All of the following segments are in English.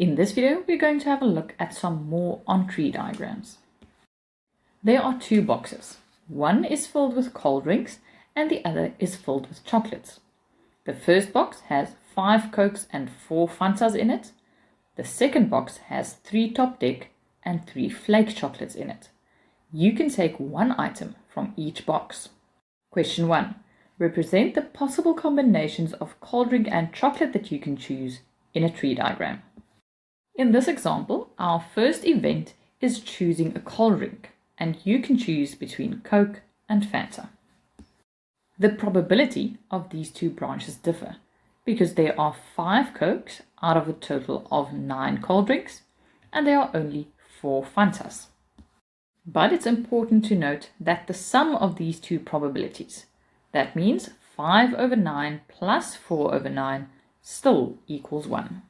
In this video, we're going to have a look at some more on-tree diagrams. There are two boxes. One is filled with cold drinks and the other is filled with chocolates. The first box has 5 Cokes and 4 Fantas in it. The second box has 3 Top Deck and 3 Flake chocolates in it. You can take one item from each box. Question 1. Represent the possible combinations of cold drink and chocolate that you can choose in a tree diagram. In this example, our first event is choosing a cold drink, and you can choose between Coke and Fanta. The probability of these two branches differ because there are 5 Cokes out of a total of 9 cold drinks, and there are only 4 Fantas. But it's important to note that the sum of these two probabilities, that means 5 over 9 plus 4 over 9, still equals 1.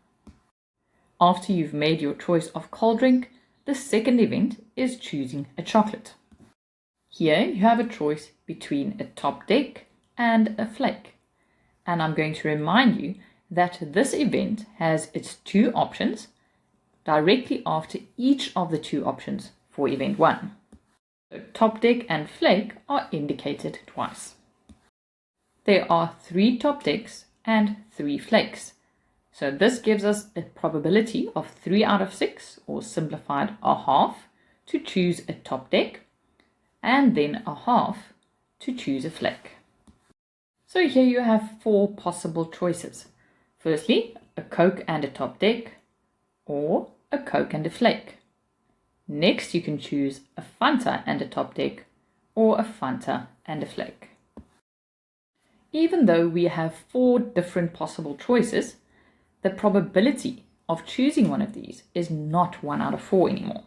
After you've made your choice of cold drink, the second event is choosing a chocolate. Here you have a choice between a Top Deck and a Flake. And I'm going to remind you that this event has its 2 options directly after each of the 2 options for event 1. So Top Deck and Flake are indicated twice. There are 3 Top Decks and 3 Flakes. So this gives us a probability of 3 out of 6, or simplified a half, to choose a Top Deck, and then a half to choose a Flake. So here you have 4 possible choices. Firstly, a Coke and a Top Deck, or a Coke and a Flake. Next, you can choose a Fanta and a Top Deck, or a Fanta and a Flake. Even though we have 4 different possible choices, the probability of choosing one of these is not 1 out of 4 anymore.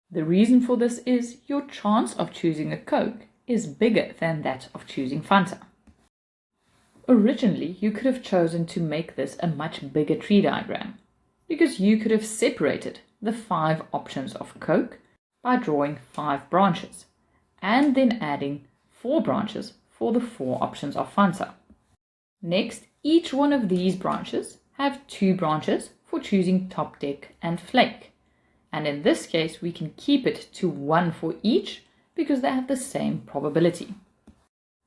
The reason for this is your chance of choosing a Coke is bigger than that of choosing Fanta. Originally, you could have chosen to make this a much bigger tree diagram, because you could have separated the 5 options of Coke by drawing 5 branches, and then adding 4 branches for the 4 options of Fanta. Next, each one of these branches have 2 branches for choosing Top Deck and Flake. And in this case, we can keep it to 1 for each because they have the same probability.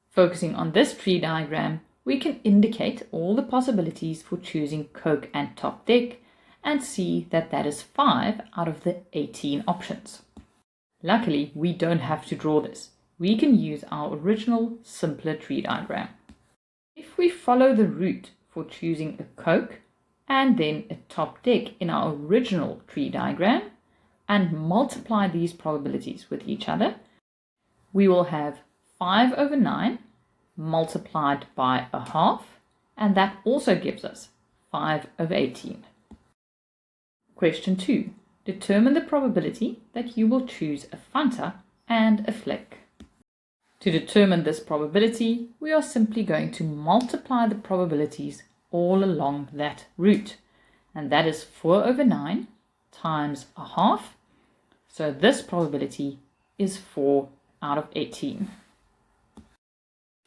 Focusing on this tree diagram, we can indicate all the possibilities for choosing Coke and Top Deck and see that that is 5 out of the 18 options. Luckily, we don't have to draw this. We can use our original, simpler tree diagram. If we follow the route for choosing a Coke and then a Top Deck in our original tree diagram and multiply these probabilities with each other, we will have 5 over 9 multiplied by a half, and that also gives us 5 over 18. Question 2. Determine the probability that you will choose a Fanta and a Flake. To determine this probability, we are simply going to multiply the probabilities all along that route, and that is 4 over 9 times a half, so this probability is 4 out of 18.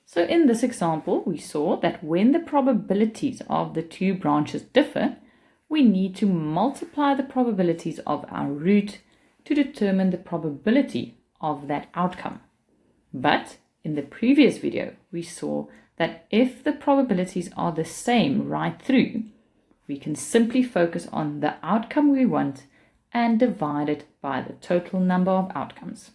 So in this example, we saw that when the probabilities of the 2 branches differ, we need to multiply the probabilities of our route to determine the probability of that outcome. But in the previous video, we saw that if the probabilities are the same right through, we can simply focus on the outcome we want and divide it by the total number of outcomes.